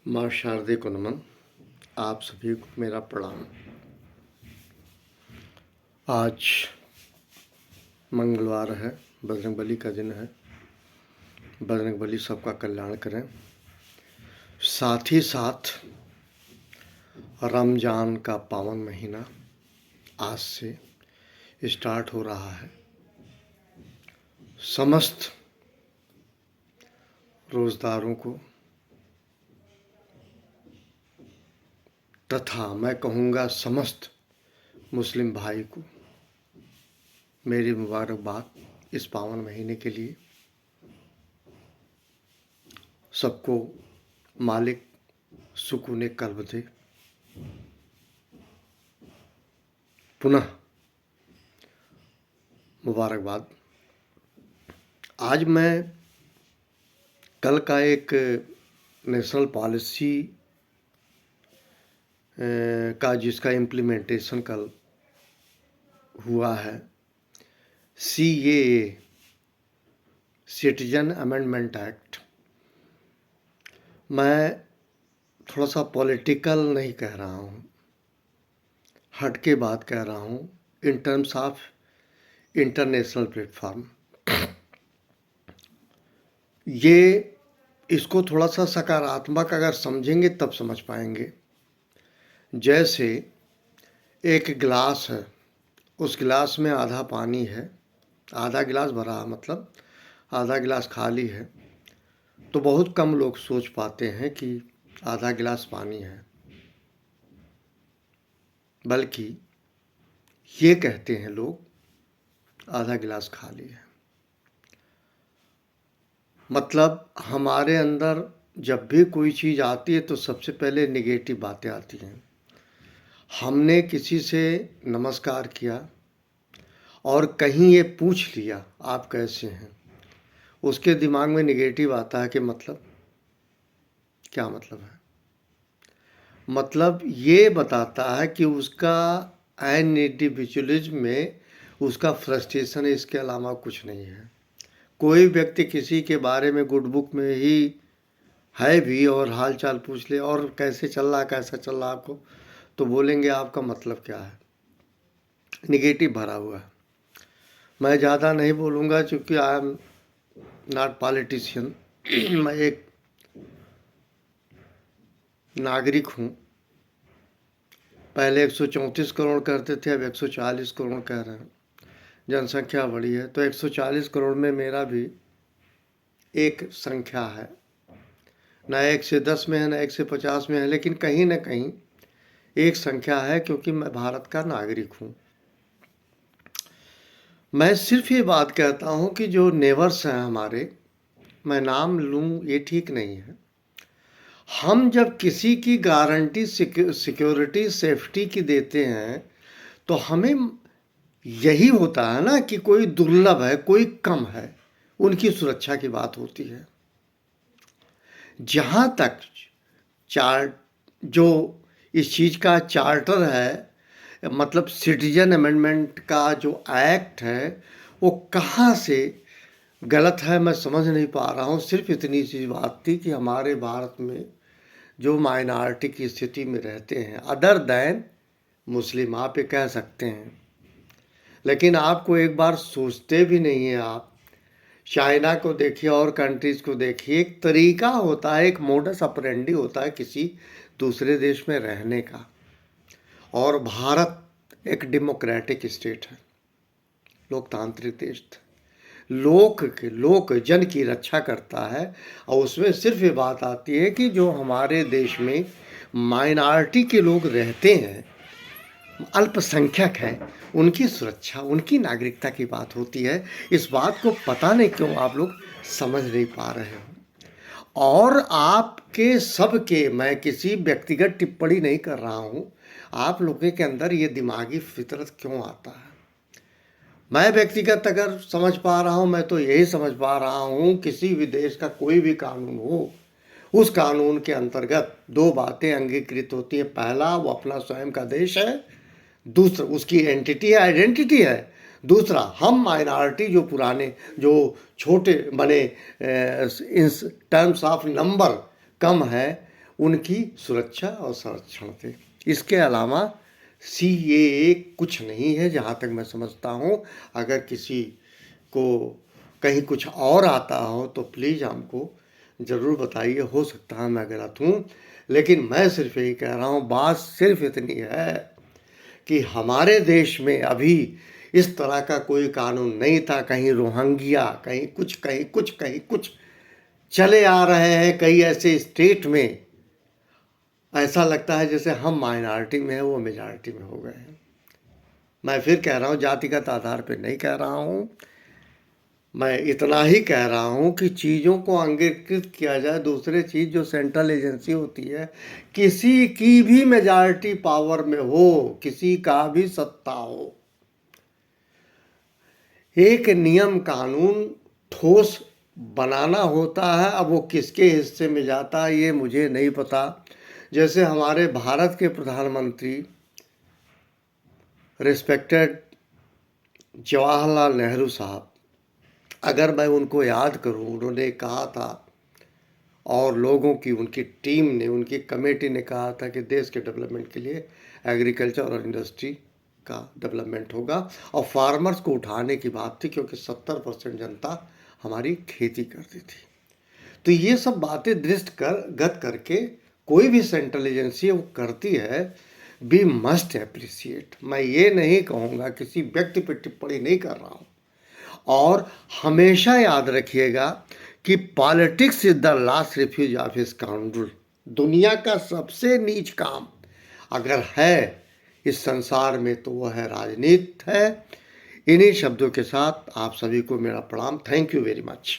माँ शारदे को नमन। आप सभी को मेरा प्रणाम। आज मंगलवार है, बजरंगबली का दिन है। बजरंगबली सबका कल्याण करें। साथ ही साथ रमज़ान का पावन महीना आज से स्टार्ट हो रहा है। समस्त रोज़दारों को तथा मैं कहूँगा समस्त मुस्लिम भाई को मेरी मुबारकबाद इस पावन महीने के लिए। सबको मालिक सुकून कल्ब दे। पुनः मुबारकबाद। आज मैं कल का एक नेशनल पॉलिसी का जिसका इम्प्लीमेंटेशन कल हुआ है, CAA सिटीजन अमेंडमेंट एक्ट। मैं थोड़ा सा पॉलिटिकल नहीं कह रहा हूँ, हट के बात कह रहा हूँ in terms of international platform. ये इसको थोड़ा सा सकारात्मक अगर समझेंगे तब समझ पाएंगे। जैसे एक गिलास है, उस गिलास में आधा पानी है, आधा गिलास भरा मतलब आधा गिलास खाली है, तो बहुत कम लोग सोच पाते हैं कि आधा गिलास पानी है, बल्कि ये कहते हैं लोग आधा गिलास खाली है। मतलब हमारे अंदर जब भी कोई चीज़ आती है तो सबसे पहले नेगेटिव बातें आती हैं। हमने किसी से नमस्कार किया और कहीं ये पूछ लिया आप कैसे हैं, उसके दिमाग में नेगेटिव आता है कि मतलब क्या मतलब है। मतलब ये बताता है कि उसका एन इंडिविजुअलिज्म में उसका फ्रस्ट्रेशन है, इसके अलावा कुछ नहीं है। कोई व्यक्ति किसी के बारे में गुड बुक में ही है भी और हाल चाल पूछ ले और कैसे चल रहा, कैसा चल रहा आपको, तो बोलेंगे आपका मतलब क्या है। निगेटिव भरा हुआ है। मैं ज़्यादा नहीं बोलूँगा क्योंकि आई एम नॉट पॉलिटिशियन। मैं एक नागरिक हूँ। पहले 134 करोड़ करते थे, अब 140 करोड़ कह रहे हैं। जनसंख्या बढ़ी है तो 140 करोड़ में मेरा भी एक संख्या है, ना 1 से 10 में है ना 1 से 50 में है, लेकिन कहीं ना कहीं एक संख्या है क्योंकि मैं भारत का नागरिक हूँ। मैं सिर्फ ये बात कहता हूँ कि जो नेबर्स हैं हमारे, मैं नाम लूँ ये ठीक नहीं है। हम जब किसी की गारंटी सिक्योरिटी सेफ्टी की देते हैं तो हमें यही होता है ना कि कोई दुर्लभ है, कोई कम है, उनकी सुरक्षा की बात होती है। जहाँ तक जो इस चीज़ का चार्टर है, मतलब सिटीजन अमेंडमेंट का जो एक्ट है, वो कहाँ से गलत है मैं समझ नहीं पा रहा हूँ। सिर्फ इतनी सी बात थी कि हमारे भारत में जो माइनॉरिटी की स्थिति में रहते हैं, अदर दैन मुस्लिम, आप ये कह सकते हैं, लेकिन आपको एक बार सोचते भी नहीं है आप। चाइना को देखिए और कंट्रीज़ को देखिए, एक तरीका होता है, एक मोडस ऑपरेंडी होता है किसी दूसरे देश में रहने का। और भारत एक डेमोक्रेटिक स्टेट है, लोकतांत्रिक देश है, लोक जन की रक्षा करता है। और उसमें सिर्फ ये बात आती है कि जो हमारे देश में माइनॉरिटी के लोग रहते हैं, अल्पसंख्यक है, उनकी सुरक्षा, उनकी नागरिकता की बात होती है। इस बात को पता नहीं क्यों आप लोग समझ नहीं पा रहे हो। और आपके सबके, मैं किसी व्यक्तिगत टिप्पणी नहीं कर रहा हूँ, आप लोगों के अंदर ये दिमागी फितरत क्यों आता है। मैं व्यक्तिगत अगर समझ पा रहा हूँ, मैं तो यही समझ पा रहा हूँ, किसी भी देश का कोई भी कानून हो, उस कानून के अंतर्गत दो बातें अंगीकृत होती हैं। पहला, वो अपना स्वयं का देश है, दूसरा उसकी एंटिटी है, आइडेंटिटी है। दूसरा, हम माइनॉरिटी जो पुराने, जो छोटे बने इन टर्म्स ऑफ नंबर कम है, उनकी सुरक्षा और संरक्षण थे। इसके अलावा CAA कुछ नहीं है जहाँ तक मैं समझता हूँ। अगर किसी को कहीं कुछ और आता हो तो प्लीज़ हमको ज़रूर बताइए, हो सकता है मैं गलत हूँ, लेकिन मैं सिर्फ यही कह रहा हूँ, बात सिर्फ इतनी है कि हमारे देश में अभी इस तरह का कोई कानून नहीं था। कहीं रोहिंग्या, कहीं कुछ, कहीं कुछ, कहीं कुछ चले आ रहे हैं। कई ऐसे स्टेट में ऐसा लगता है जैसे हम माइनॉरिटी में हैं, वो मेजॉरिटी में हो गए हैं। मैं फिर कह रहा हूँ, जातिगत आधार पर नहीं कह रहा हूँ, मैं इतना ही कह रहा हूँ कि चीज़ों को अंगीकृत किया जाए। दूसरी चीज़, जो सेंट्रल एजेंसी होती है, किसी की भी मेजॉरिटी पावर में हो, किसी का भी सत्ता हो, एक नियम कानून ठोस बनाना होता है। अब वो किसके हिस्से में जाता है ये मुझे नहीं पता। जैसे हमारे भारत के प्रधानमंत्री रिस्पेक्टेड जवाहरलाल नेहरू साहब, अगर मैं उनको याद करूं, उन्होंने कहा था और लोगों की, उनकी टीम ने, उनकी कमेटी ने कहा था कि देश के डेवलपमेंट के लिए एग्रीकल्चर और इंडस्ट्री का डेवलपमेंट होगा, और फार्मर्स को उठाने की बात थी क्योंकि 70% जनता हमारी खेती करती थी। तो ये सब बातें दृष्टिगत करके कोई भी सेंट्रल एजेंसी वो करती है, वी मस्ट एप्रिसिएट। मैं ये नहीं कहूँगा, किसी व्यक्ति पर टिप्पणी नहीं कर रहा हूँ। और हमेशा याद रखिएगा कि politics is the last refuse of scoundrel. दुनिया का सबसे नीच काम अगर है इस संसार में तो वह है राजनीति है। इन्हीं शब्दों के साथ आप सभी को मेरा प्रणाम। Thank you very much.